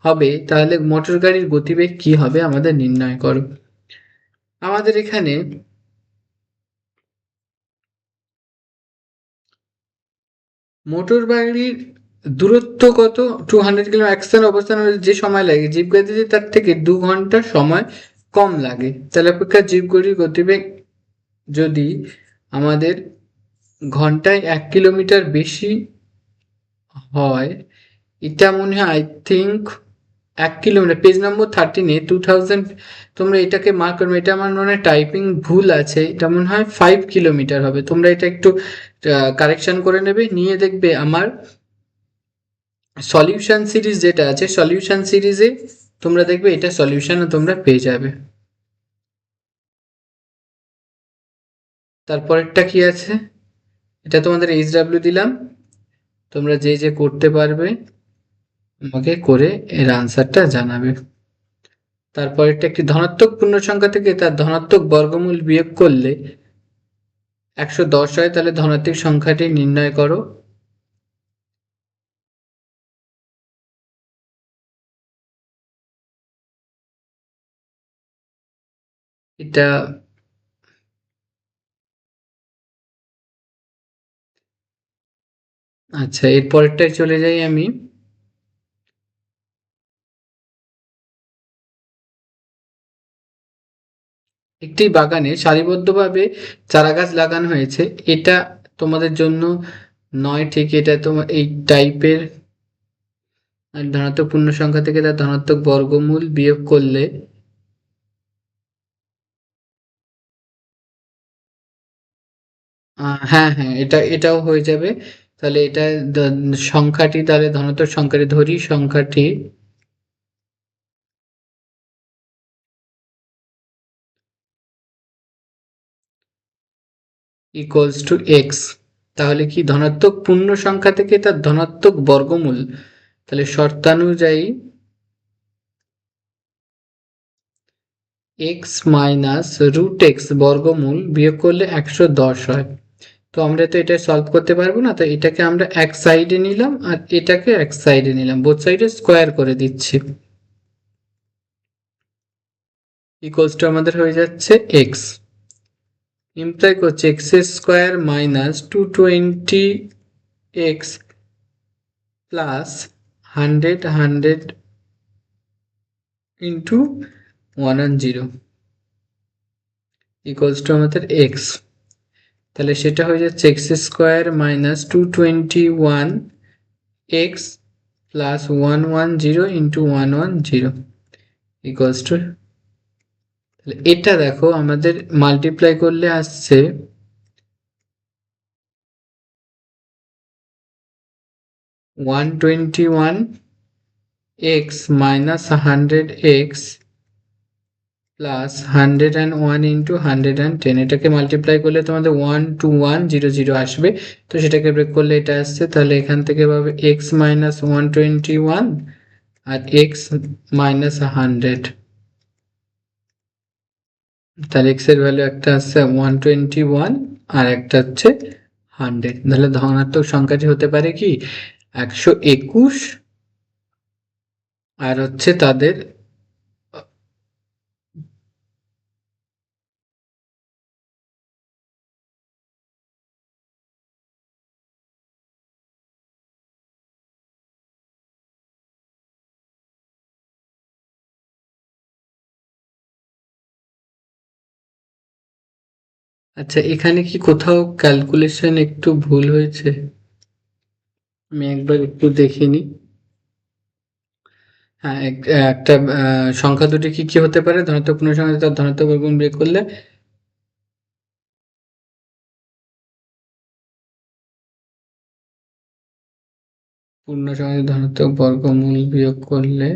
[SPEAKER 1] হবে, তাহলে মোটর গাড়ির গতিবেগ কি হবে আমাদের নির্ণয় করো। আমাদের এখানে মোটর গাড়ির দূরত্ব কত, 200 কিলোমিটার। এক স্থানে অবস্থানে যে সময় লাগে জিপ গাড়িতে তার থেকে 2 ঘন্টা সময় কম লাগে, তাহলে অপেক্ষা জিপ গাড়ির গতিবেগ যদি আমাদের ঘন্টায় 1 কিলোমিটার বেশি হয়, এটা মনে হয় I think 1 kilometre, page number 13-এ 2000, তোমরা এটাকে মার্ক করবে। এটা আমার মনে হয় টাইপিং ভুল আছে, এটা মনে হয় 5 কিলোমিটার হবে। তোমরা এটা একটু কারেকশন করে নেবে, নিয়ে দেখবে আমার সলিউশন সিরিজ যেটা আছে, সলিউশন সিরিজে তোমরা দেখবে এটা সলিউশনও তোমরা পেয়ে যাবে। তারপরেরটা কি আছে, এটা তোমাদের HW দিলাম, তোমরা যে যে করতে পারবে আমাকে করে এর আনসারটা জানাবে। তারপরেরটা, একটি ধনাত্মক পূর্ণ সংখ্যা থেকে তার ধনাত্মক বর্গমূল বিয়োগ করলে 110 হয়, তাহলে ধনাত্মক সংখ্যাটি নির্ণয় করো। এটা আচ্ছা, এর পরেরটায় চলে যাই আমি। একটি বাগানে সারিবদ্ধভাবে চারাগাছ লাগানো হয়েছে, এটা তোমাদের জন্য নয় ঠিক। এটা তোমার এই টাইপের ধনাত্মক পূর্ণ সংখ্যা থেকে তার ধনাত্মক বর্গমূল বিয়োগ করলে হ্যাঁ হ্যাঁ, এটাও হয়ে যাবে। তাহলে এটা সংখ্যাটি, তাহলে ধনাত্মক সংখ্যাটি ধরি, সংখ্যাটি ইকুয়ালস টু এক্স। তাহলে কি ধনাত্মক পূর্ণ সংখ্যা থেকে তার ধনাত্মক বর্গমূল, তাহলে শর্তানুযায়ী এক্স মাইনাস রুট এক্স বর্গমূল বিয়োগ করলে 110 হয়। তো আমরা তো এটা সলভ করতে পারবো না, তো এটাকে আমরা এক সাইডে নিলাম আর এটাকে এক সাইডে নিলাম, বোথ সাইডে স্কোয়ার করে দিচ্ছি। ইকুয়ালস টু আমাদের হয়ে যাচ্ছে এক্স, ইমপ্লাই করছে x square minus 220 x plus 100 into 110 equals to আমাদের এক্স। তাহলে সেটা হয়ে যাচ্ছে x square minus 221 x plus 110 into 110 equals to, তাহলে এটা দেখো আমাদের মাল্টিপ্লাই করলে আসছে 121 x minus 100 x plus 101 into 110। এটাকে মাল্টিপ্লাই করলে তোমাদের 12100 আসবে। তো সেটাকে ব্রেক করলে এটা আসছে, তাহলে এখান থেকে পাবে এক্স মাইনাস 121 আর এক্স মাইনাস 100। তাহলে এক্স এর ভ্যালু একটা আসছে 121 আর একটা হচ্ছে 100। তাহলে ধনাত্মক সংখ্যাটি হতে পারে কি 121, আর হচ্ছে তাদের আচ্ছা, এখানে কি কোথাও ক্যালকুলেশন একটু ভুল হয়েছে? আমি একবার একটু দেখে নিই। হ্যাঁ, একটা সংখ্যা দুটি কি কি হতে পারে, ধনাত্মক পূর্ণ সংখ্যা তার ধনাত্মক বর্গমূল বের করলে পূর্ণ সংখ্যা ধনাত্মক বর্গমূল বিয়োগ করলে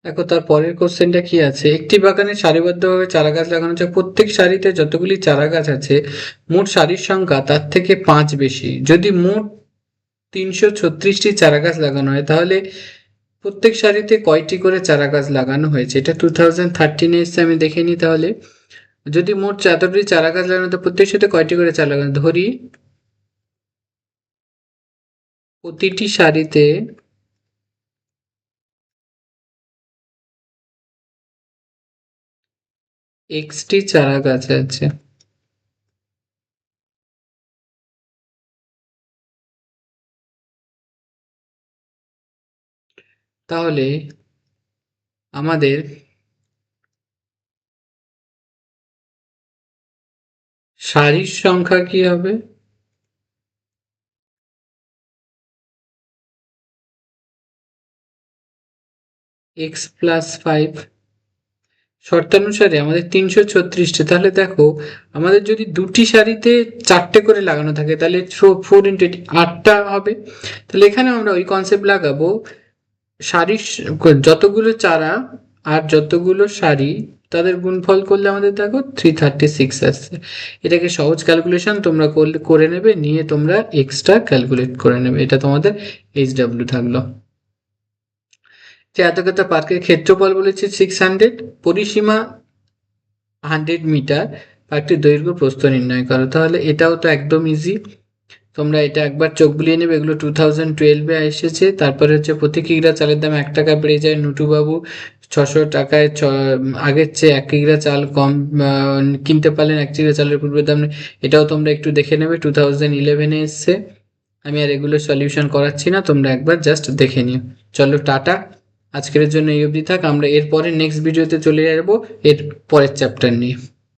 [SPEAKER 1] দেখো তার পরের কোশ্চেনটা কি আছে, একটি বাগানে সারিবদ্ধভাবে চারা গাছ লাগানো হচ্ছে, প্রত্যেক সারিতে যতগুলি চারা গাছ আছে মোট সারির সংখ্যা তার থেকে 5 বেশি। যদি মোট 336টি চারা গাছ লাগানো হয় তাহলে প্রত্যেক সারিতে কয়টি করে চারা গাছ লাগানো হয়েছে? এটা 2013 এসছে, আমি দেখে নিই তাহলে। যদি মোট এতটি চারা গাছ লাগানো তো প্রত্যেক সাথে কয়টি করে চারা লাগানো, ধরি প্রতিটি সারিতে এক্সটি চারা গাছ আছে, তাহলে আমাদের সারির সংখ্যা কি হবে? X plus 5। শর্তানুসারে আমাদের 336টা, তাহলে দেখো আমাদের যদি দুটি সারিতে 4টে করে লাগানো থাকে তাহলে 4 × 8টা হবে। তাহলে এখানে আমরা ওই কনসেপ্ট লাগাবো, সারির যতগুলো চারা আর যতগুলো সারি তাদের গুণফল করলে আমাদের দেখো 336 আসছে। এটাকে সহজ ক্যালকুলেশন তোমরা করে নেবে, নিয়ে তোমরা এক্সট্রা ক্যালকুলেট করে নেবে। এটা তোমাদের HW থাকলো। যে এতকথা পার্কের ক্ষেত্রফল বলেছে 600, পরিসীমা 100 মিটার, পার্কটির দৈর্ঘ্য প্রস্থ নির্ণয় করো। তাহলে এটাও তো একদম ইজি, তোমরা এটা একবার চোখ বুলিয়ে নেবে। এগুলো 2012-এ এসেছে। তারপরে হচ্ছে প্রতি কিগ্রা চালের দাম 1 টাকা বেড়ে যায়, নুটুবাবু 600 টাকায় আগের চেয়ে 1 কিগ্রা চাল কম কিনতে পারলেন 1 কিগ্রা চালের পূর্বের দাম নেই। এটাও তোমরা একটু দেখে নেবে, 2011-এ এসছে। আমি আর এগুলো সলিউশন করাচ্ছি না, তোমরা একবার জাস্ট দেখে নিও। চলো টাটা, আজকের জন্য এই অবধি থাক। আমরা এরপরে নেক্সট ভিডিওতে চলে যাবো এর পরের চ্যাপ্টার নিয়ে।